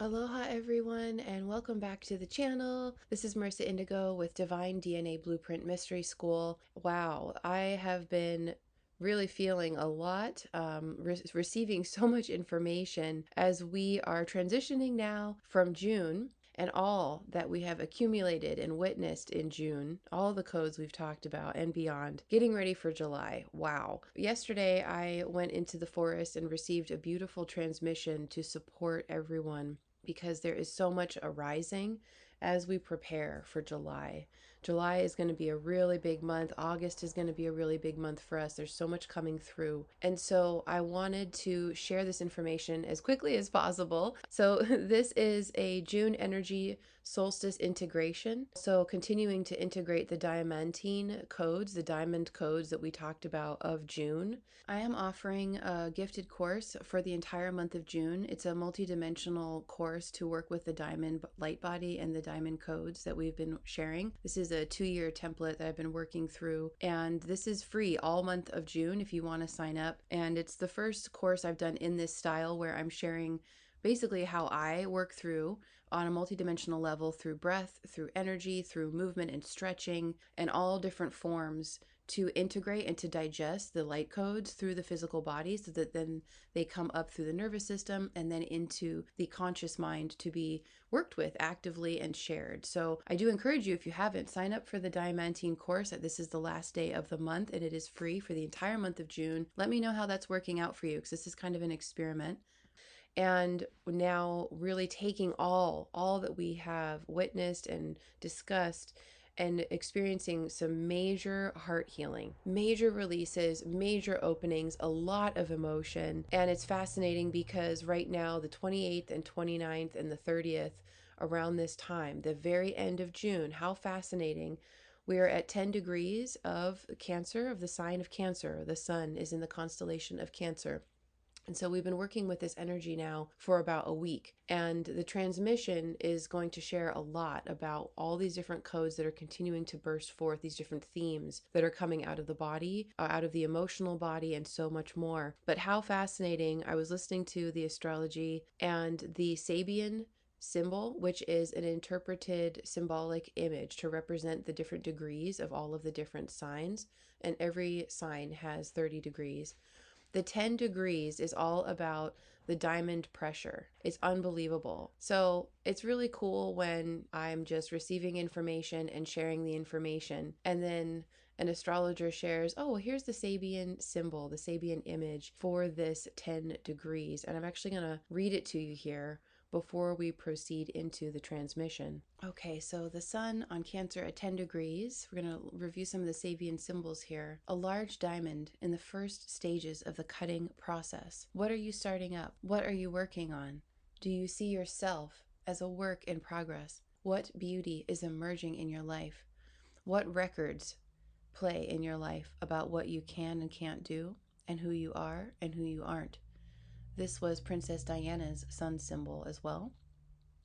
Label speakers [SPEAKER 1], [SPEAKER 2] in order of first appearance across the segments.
[SPEAKER 1] Aloha everyone and welcome back to the channel. This is Marissa Indigo with Divine DNA Blueprint Mystery School. Wow, I have been really feeling a lot, receiving so much information as we are transitioning now from June and all that we have accumulated and witnessed in June, all the codes we've talked about and beyond, getting ready for July. Wow. Yesterday I went into the forest and received a beautiful transmission to support everyone because there is so much arising as we prepare for July. July is going to be a really big month. August is going to be a really big month for us. There's so much coming through. And so I wanted to share this information as quickly as possible. So this is a June energy solstice integration. So continuing to integrate the diamantine codes, the diamond codes that we talked about of June. I am offering a gifted course for the entire month of June. It's a multi-dimensional course to work with the diamond light body and the diamond codes that we've been sharing. This is a 2-year template that I've been working through, and this is free all month of June if you want to sign up. And it's the first course I've done in this style where I'm sharing basically how I work through on a multidimensional level through breath, through energy, through movement and stretching, and all different forms to integrate and to digest the light codes through the physical body so that then they come up through the nervous system and then into the conscious mind to be worked with actively and shared. So I do encourage you, if you haven't, sign up for the Diamantine course. This is the last day of the month and it is free for the entire month of June. Let me know how that's working out for you, because this is kind of an experiment. And now really taking all that we have witnessed and discussed and experiencing some major heart healing, major releases, major openings, a lot of emotion. And it's fascinating because right now, the 28th and 29th and the 30th, around this time, the very end of June, how fascinating. We are at 10 degrees of Cancer, of the sign of Cancer. The sun is in the constellation of Cancer. And so we've been working with this energy now for about a week. And the transmission is going to share a lot about all these different codes that are continuing to burst forth, these different themes that are coming out of the body, out of the emotional body, and so much more. But how fascinating. I was listening to the astrology and the Sabian symbol, which is an interpreted symbolic image to represent the different degrees of all of the different signs. And every sign has 30 degrees. The 10 degrees is all about the diamond pressure. It's unbelievable. So it's really cool when I'm just receiving information and sharing the information, and then an astrologer shares, oh, here's the Sabian symbol, the Sabian image for this 10 degrees. And I'm actually going to read it to you here before we proceed into the transmission. Okay, so the sun on Cancer at 10 degrees. We're going to review some of the Sabian symbols here. A large diamond in the first stages of the cutting process. What are you starting up? What are you working on? Do you see yourself as a work in progress? What beauty is emerging in your life? What records play in your life about what you can and can't do, and who you are and who you aren't? This was Princess Diana's sun symbol as well.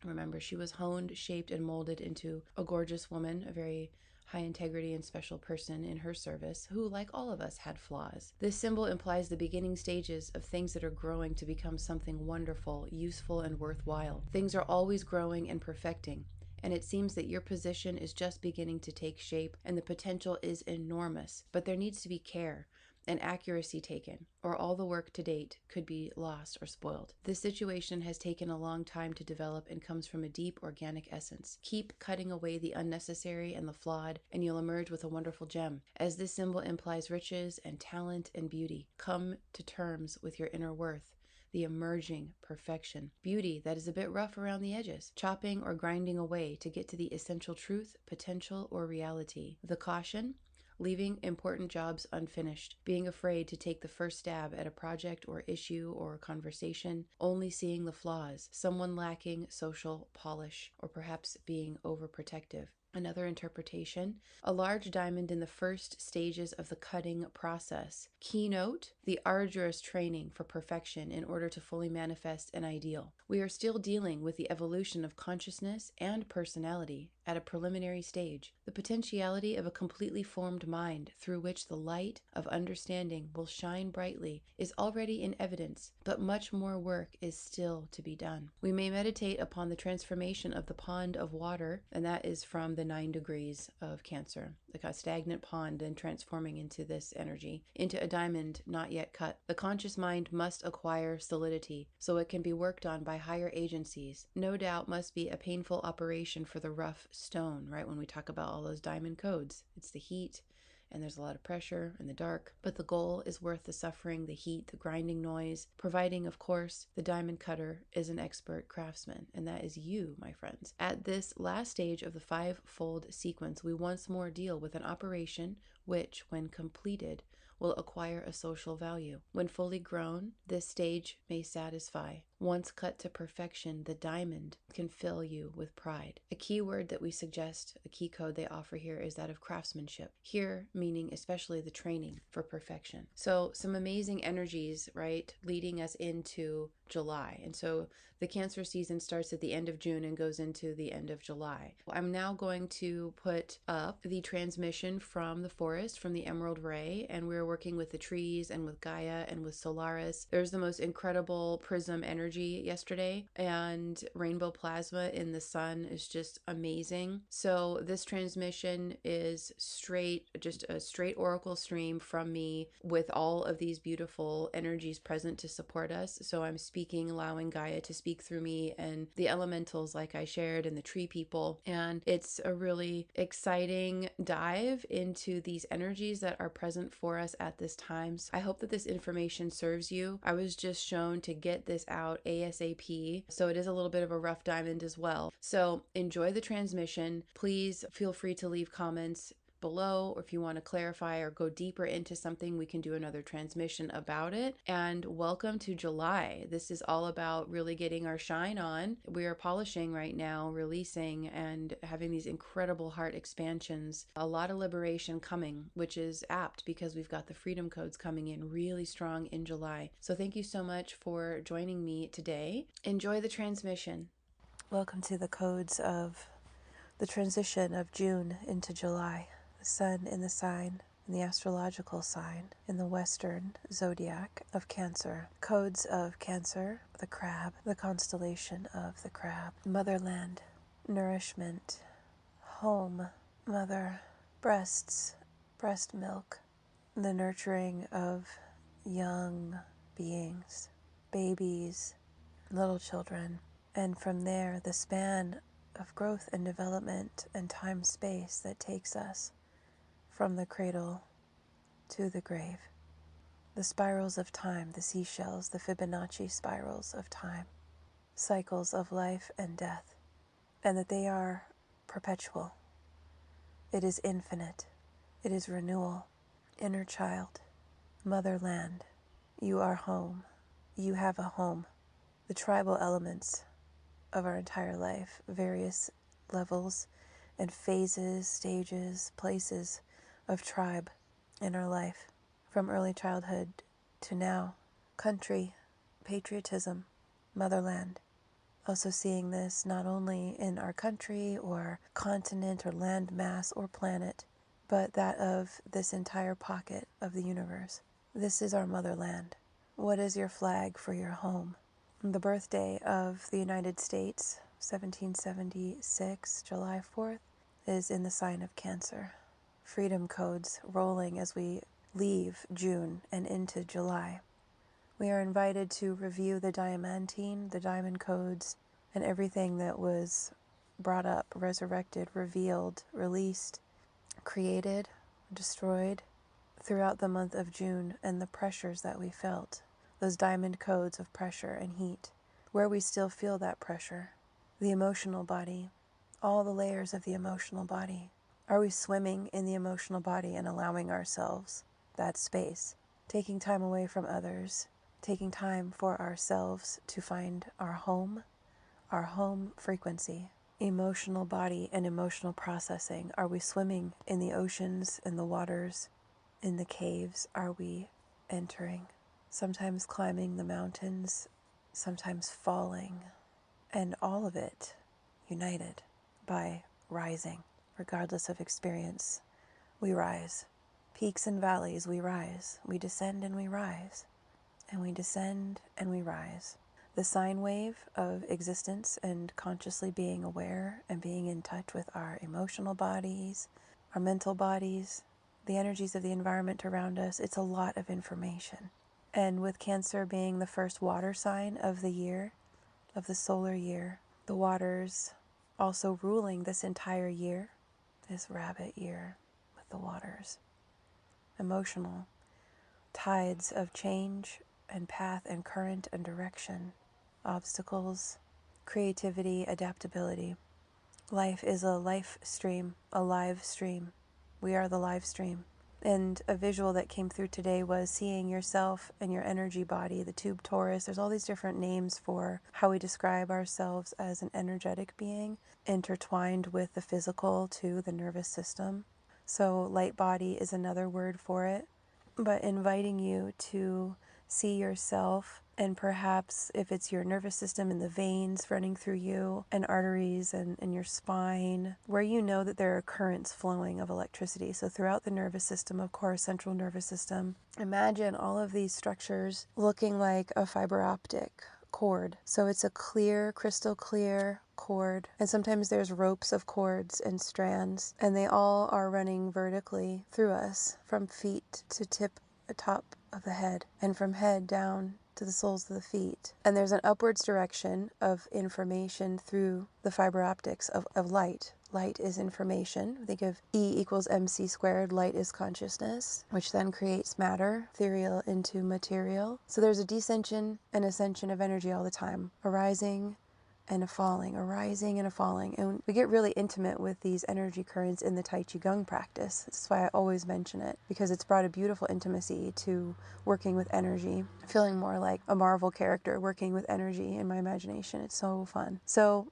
[SPEAKER 1] Remember, she was honed, shaped, and molded into a gorgeous woman, a very high integrity and special person in her service, who, like all of us, had flaws. This symbol implies the beginning stages of things that are growing to become something wonderful, useful, and worthwhile. Things are always growing and perfecting, and it seems that your position is just beginning to take shape, and the potential is enormous, but there needs to be care and accuracy taken, or all the work to date could be lost or spoiled. This situation has taken a long time to develop and comes from a deep organic essence. Keep cutting away the unnecessary and the flawed, and you'll emerge with a wonderful gem. As this symbol implies riches and talent and beauty, come to terms with your inner worth, the emerging perfection, beauty that is a bit rough around the edges, chopping or grinding away to get to the essential truth, potential, or reality. The caution: leaving important jobs unfinished, being afraid to take the first stab at a project or issue or conversation, only seeing the flaws, someone lacking social polish, or perhaps being overprotective. Another interpretation, a large diamond in the first stages of the cutting process. Keynote, the arduous training for perfection in order to fully manifest an ideal. We are still dealing with the evolution of consciousness and personality at a preliminary stage. The potentiality of a completely formed mind through which the light of understanding will shine brightly is already in evidence, but much more work is still to be done. We may meditate upon the transformation of the pond of water, and that is from the 9 degrees of Cancer, like a stagnant pond then transforming into this energy, into a diamond not yet cut. The conscious mind must acquire solidity so it can be worked on by higher agencies. No doubt must be a painful operation for the rough stone, right? When we talk about all those diamond codes, it's the heat, and there's a lot of pressure in the dark, but the goal is worth the suffering, the heat, the grinding noise, providing, of course, the diamond cutter is an expert craftsman, and that is you, my friends. At this last stage of the five-fold sequence, we once more deal with an operation which, when completed, will acquire a social value. When fully grown, this stage may satisfy. Once cut to perfection, the diamond can fill you with pride. A key word that we suggest, a key code they offer here, is that of craftsmanship. Here, meaning especially the training for perfection. So some amazing energies, right, leading us into July. And so the Cancer season starts at the end of June and goes into the end of July. I'm now going to put up the transmission from the forest, from the Emerald Ray, and we're working with the trees and with Gaia and with Solaris. There's the most incredible prism energy yesterday, and rainbow plasma in the sun is just amazing. So this transmission is just a straight oracle stream from me with all of these beautiful energies present to support us. So I'm speaking, allowing Gaia to speak through me and the elementals like I shared and the tree people. And it's a really exciting dive into these energies that are present for us at this time. So I hope that this information serves you. I was just shown to get this out ASAP. So it is a little bit of a rough diamond as well. So enjoy the transmission. Please feel free to leave comments below, or if you want to clarify or go deeper into something, we can do another transmission about it. And welcome to July. This is all about really getting our shine on. We are polishing right now, releasing and having these incredible heart expansions. A lot of liberation coming, which is apt because we've got the freedom codes coming in really strong in July. So thank you so much for joining me today. Enjoy the transmission. Welcome to the codes of the transition of June into July. The sun in the sign, in the astrological sign, in the Western zodiac of Cancer. Codes of Cancer, the crab, the constellation of the crab. Motherland, nourishment, home, mother, breasts, breast milk, the nurturing of young beings, babies, little children, and from there the span of growth and development and time-space that takes us from the cradle to the grave. The spirals of time, the seashells, the Fibonacci spirals of time, cycles of life and death, and that they are perpetual. It is infinite. It is renewal. Inner child, motherland, you are home. You have a home. The tribal elements of our entire life, various levels and phases, stages, places of tribe in our life, from early childhood to now. Country, patriotism, motherland. Also seeing this not only in our country or continent or land mass or planet, but that of this entire pocket of the universe. This is our motherland. What is your flag for your home? The birthday of the United States, 1776, July 4th, is in the sign of Cancer. Freedom codes rolling as we leave June and into July. We are invited to review the diamantine, the diamond codes, and everything that was brought up, resurrected, revealed, released, created, destroyed throughout the month of June, and the pressures that we felt. Those diamond codes of pressure and heat, where we still feel that pressure. The emotional body, all the layers of the emotional body. Are we swimming in the emotional body and allowing ourselves that space? Taking time away from others, taking time for ourselves to find our home frequency, emotional body and emotional processing? Are we swimming in the oceans, in the waters, in the caves? Are we entering? Sometimes climbing the mountains, sometimes falling, and all of it united by rising. Regardless of experience, we rise. Peaks and valleys, we rise. We descend and we rise. And we descend and we rise. The sine wave of existence and consciously being aware and being in touch with our emotional bodies, our mental bodies, the energies of the environment around us, it's a lot of information. And with Cancer being the first water sign of the year, of the solar year, the waters also ruling this entire year, this rabbit year with the waters. Emotional tides of change and path and current and direction, obstacles, creativity, adaptability. Life is a life stream, a live stream. We are the live stream. And a visual that came through today was seeing yourself and your energy body, the tube torus. There's all these different names for how we describe ourselves as an energetic being, intertwined with the physical too, the nervous system. So light body is another word for it, but inviting you to see yourself, and perhaps if it's your nervous system and the veins running through you and arteries and your spine, where you know that there are currents flowing of electricity. So throughout the nervous system, of course, central nervous system, imagine all of these structures looking like a fiber optic cord. So it's a clear, crystal clear cord. And sometimes there's ropes of cords and strands, and they all are running vertically through us from feet to top of the head, and from head down to the soles of the feet. And there's an upwards direction of information through the fiber optics of light. Light is information. Think of E equals mc squared. Light is consciousness, which then creates matter, ethereal into material. So there's a descension and ascension of energy all the time, arising and a falling, a rising and a falling. And we get really intimate with these energy currents in the Tai Chi Gong practice. That's why I always mention it, because it's brought a beautiful intimacy to working with energy, feeling more like a Marvel character working with energy in my imagination. It's so fun. So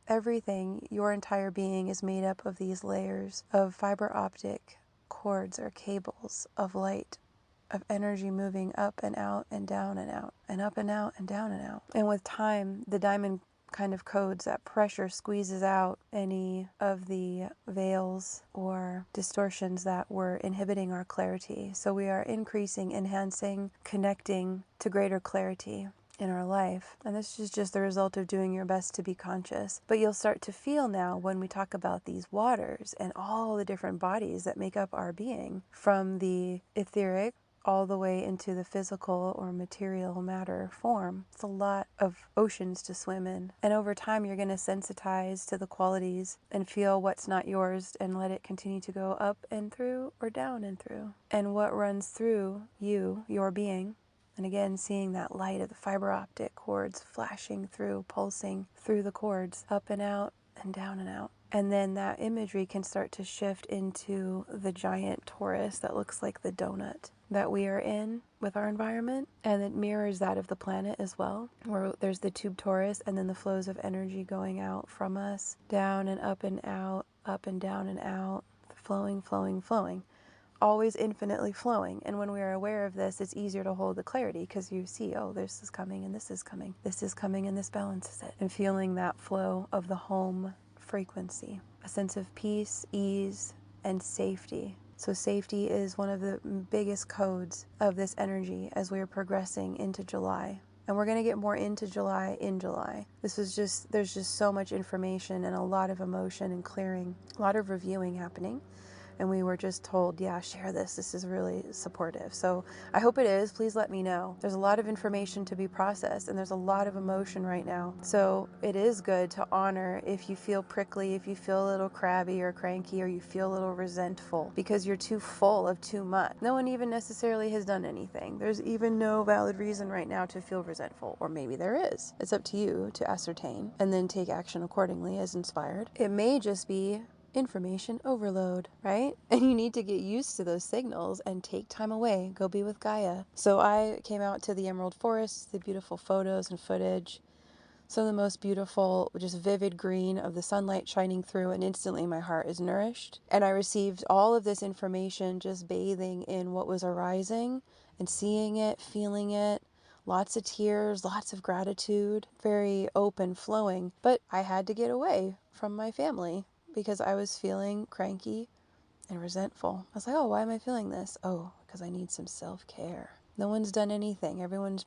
[SPEAKER 1] everything, your entire being, is made up of these layers of fiber optic cords or cables of light, of energy moving up and out and down and out and up and out and down and out. And with time, the diamond kind of codes, that pressure squeezes out any of the veils or distortions that were inhibiting our clarity. So we are increasing, enhancing, connecting to greater clarity in our life. And this is just the result of doing your best to be conscious. But you'll start to feel now, when we talk about these waters and all the different bodies that make up our being, from the etheric all the way into the physical or material matter form. It's a lot of oceans to swim in. And over time, you're going to sensitize to the qualities and feel what's not yours, and let it continue to go up and through or down and through. And what runs through you, your being. And again, seeing that light of the fiber optic cords flashing through, pulsing through the cords, up and out and down and out. And then that imagery can start to shift into the giant torus that looks like the donut that we are in with our environment, and it mirrors that of the planet as well, where there's the tube torus and then the flows of energy going out from us, down and out, up and down and out, flowing, flowing, flowing, always infinitely flowing. And when we are aware of this, it's easier to hold the clarity, because you see, oh, this is coming and this is coming, this is coming, and this balances it, and feeling that flow of the home frequency, a sense of peace, ease, and safety. So safety is one of the biggest codes of this energy as we are progressing into July. And we're going to get more into July in July. There's just so much information and a lot of emotion and clearing, a lot of reviewing happening. And we were just told, yeah, share this. This is really supportive. So I hope it is. Please let me know. There's a lot of information to be processed, and there's a lot of emotion right now. So it is good to honor if you feel prickly, if you feel a little crabby or cranky, or you feel a little resentful because you're too full of too much. No one even necessarily has done anything. There's even no valid reason right now to feel resentful, or maybe there is. It's up to you to ascertain and then take action accordingly as inspired. It may just be information overload, right? And you need to get used to those signals and take time away, go be with Gaia. So I came out to the Emerald Forest, the beautiful photos and footage, Some of the most beautiful, just vivid green of the sunlight shining through, and instantly my heart is nourished. And I received all of this information just bathing in what was arising and seeing it, feeling it. Lots of tears, lots of gratitude, very open, flowing. But I had to get away from my family because I was feeling cranky and resentful. I was like, oh, why am I feeling this? Oh, because I need some self-care. No one's done anything. Everyone's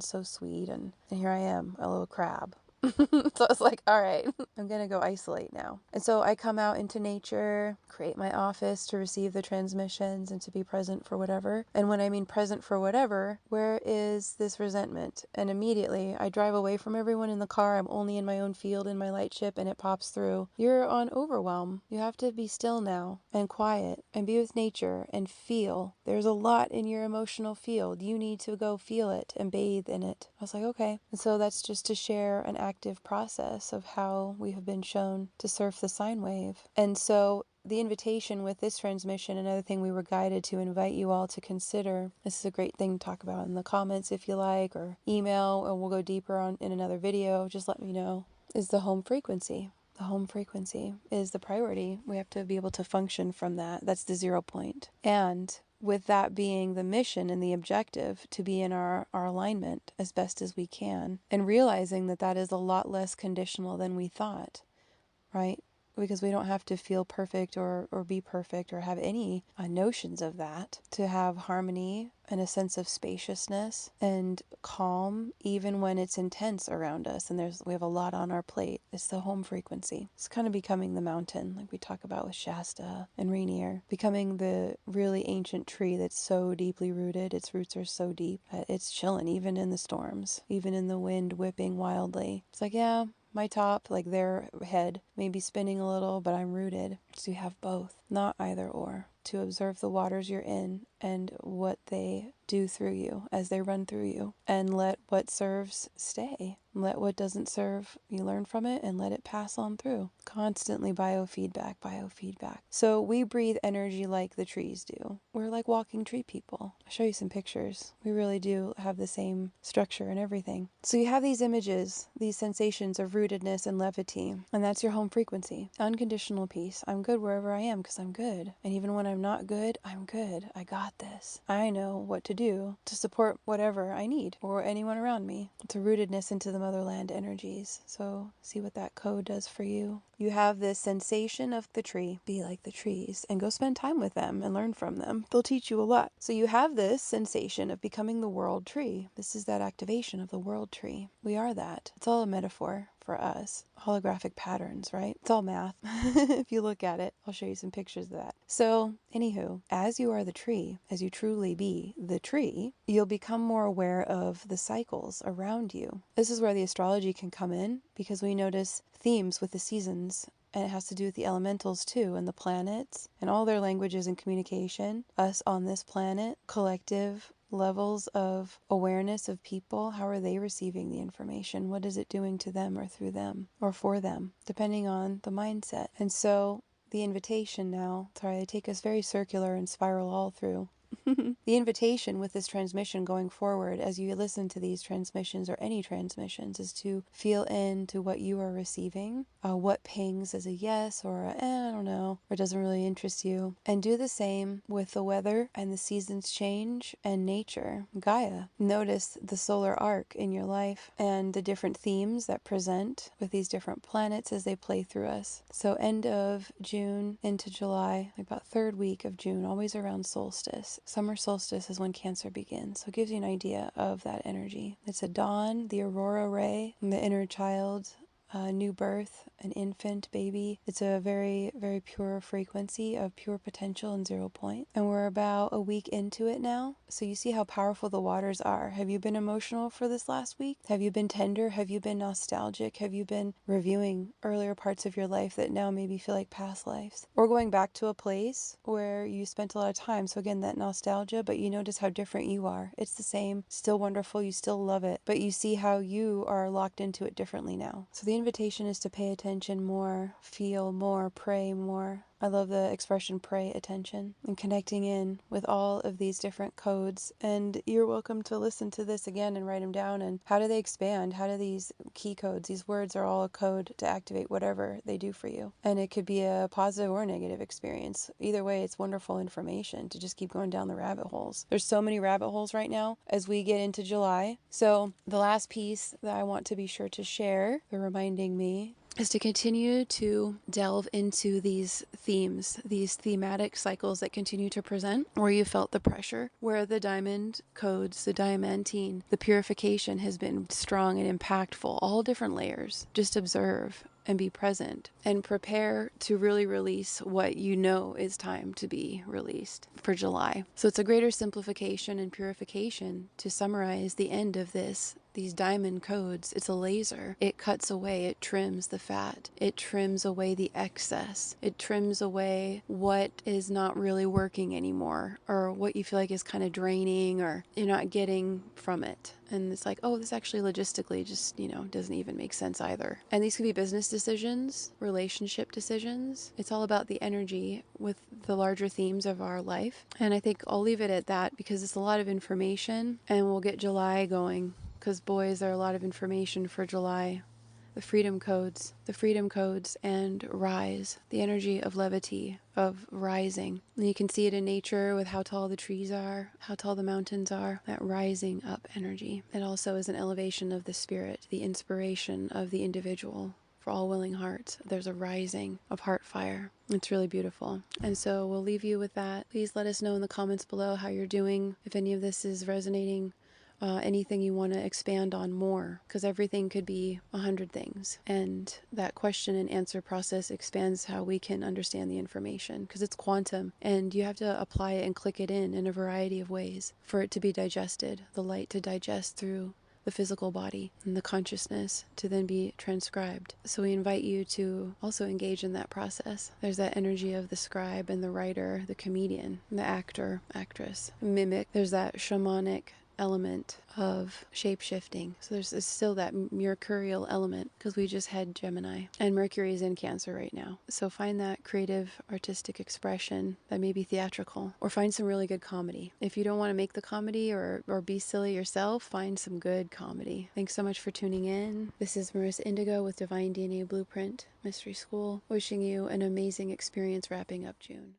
[SPEAKER 1] so sweet. And here I am, a little crab. So I was like, all right, I'm going to go isolate now. And so I come out into nature, create my office to receive the transmissions and to be present for whatever. And when I mean present for whatever, where is this resentment? And immediately I drive away from everyone in the car. I'm only in my own field in my light ship, and it pops through. You're on overwhelm. You have to be still now and quiet and be with nature and feel. There's a lot in your emotional field. You need to go feel it and bathe in it. I was like, okay. And so that's just to share an active process of how we have been shown to surf the sine wave. And so the invitation with this transmission, another thing we were guided to invite you all to consider, this is a great thing to talk about in the comments if you like, or email, and we'll go deeper on in another video, just let me know, is the home frequency. The home frequency is the priority. We have to be able to function from that. That's the 0 point. And with that being the mission and the objective, to be in our alignment as best as we can, and realizing that that is a lot less conditional than we thought, right? Because we don't have to feel perfect or be perfect or have any notions of that to have harmony and a sense of spaciousness and calm even when it's intense around us and we have a lot on our plate. It's the home frequency. It's kind of becoming the mountain, like we talk about with Shasta and Rainier, becoming the really ancient tree that's so deeply rooted. Its roots are so deep that it's chilling even in the storms, even in the wind whipping wildly. It's like, yeah, my top, like their head, may be spinning a little, but I'm rooted. So you have both, not either or. To observe the waters you're in and what they do through you as they run through you. And let what serves stay. Let what doesn't serve, you learn from it and let it pass on through. Constantly biofeedback. So we breathe energy like the trees do. We're like walking tree people. I'll show you some pictures. We really do have the same structure and everything. So you have these images, these sensations of rootedness and levity. And that's your home frequency. Unconditional peace. I'm good wherever I am because I'm good. And even when I'm not good, I'm good. I got this. I know what to do to support whatever I need or anyone around me. It's a rootedness into the motherland energies. So see what that code does for you. You have this sensation of the tree. Be like the trees and go spend time with them and learn from them. They'll teach you a lot. So you have this sensation of becoming the world tree. This is that activation of the world tree. We are that. It's all a metaphor for us. Holographic patterns, right? It's all math. If you look at it, I'll show you some pictures of that. So, anywho, as you are the tree, as you truly be the tree, you'll become more aware of the cycles around you. This is where the astrology can come in, because we notice themes with the seasons, and it has to do with the elementals too, and the planets, and all their languages and communication. Us on this planet, collective levels of awareness of people. How are they receiving the information? What is it doing to them or through them or for them, depending on the mindset? And so the invitation now, sorry, I take us very circular and spiral all through. The invitation with this transmission going forward as you listen to these transmissions or any transmissions is to feel into what you are receiving, what pings as a yes or a I don't know, or doesn't really interest you. And do the same with the weather and the seasons change and nature, Gaia. Notice the solar arc in your life and the different themes that present with these different planets as they play through us. So end of June into July, like about third week of June, always around solstice. Summer solstice is when Cancer begins, so it gives you an idea of that energy. It's a dawn, the aurora ray, the inner child, new birth, an infant, baby. It's a very, very pure frequency of pure potential and 0 point. And we're about a week into it now. So you see how powerful the waters are. Have you been emotional for this last week? Have you been tender? Have you been nostalgic? Have you been reviewing earlier parts of your life that now maybe feel like past lives? Or going back to a place where you spent a lot of time. So again, that nostalgia, but you notice how different you are. It's the same, still wonderful, you still love it, but you see how you are locked into it differently now. So the invitation is to pay attention more, feel more, pray more, I love the expression pray attention and connecting in with all of these different codes. And you're welcome to listen to this again and write them down. And how do they expand? How do these key codes, these words are all a code to activate whatever they do for you. And it could be a positive or negative experience. Either way, it's wonderful information to just keep going down the rabbit holes. There's so many rabbit holes right now as we get into July. So the last piece that I want to be sure to share, for reminding me, is to continue to delve into these themes, these thematic cycles that continue to present, where you felt the pressure, where the diamond codes, the diamantine, the purification has been strong and impactful, all different layers. Just observe and be present and prepare to really release what you know is time to be released for July. So it's a greater simplification and purification to summarize the end of these diamond codes. It's a laser. It cuts away, it trims the fat, it trims away the excess, it trims away what is not really working anymore, or what you feel like is kind of draining or you're not getting from it. And it's like, oh, this actually logistically just, doesn't even make sense either. And these could be business decisions, relationship decisions. It's all about the energy with the larger themes of our life. And I think I'll leave it at that because it's a lot of information, and we'll get July going. Because boys, there are a lot of information for July. The freedom codes and rise, the energy of levity, of rising. And you can see it in nature with how tall the trees are, how tall the mountains are, that rising up energy. It also is an elevation of the spirit, the inspiration of the individual. For all willing hearts, there's a rising of heart fire. It's really beautiful. And so we'll leave you with that. Please let us know in the comments below how you're doing, if any of this is resonating. Anything you want to expand on more, because everything could be 100 things. And that question and answer process expands how we can understand the information, because it's quantum and you have to apply it and click it in a variety of ways for it to be digested, the light to digest through the physical body and the consciousness to then be transcribed. So we invite you to also engage in that process. There's that energy of the scribe and the writer, the comedian, the actor, actress, mimic. There's that shamanic element of shape-shifting. So there's still that mercurial element, because we just had Gemini and Mercury is in Cancer right now. So find that creative artistic expression that may be theatrical, or find some really good comedy. If you don't want to make the comedy or be silly yourself, find some good comedy. Thanks so much for tuning in. This is Marissa Indigo with Divine DNA Blueprint Mystery School, wishing you an amazing experience wrapping up June.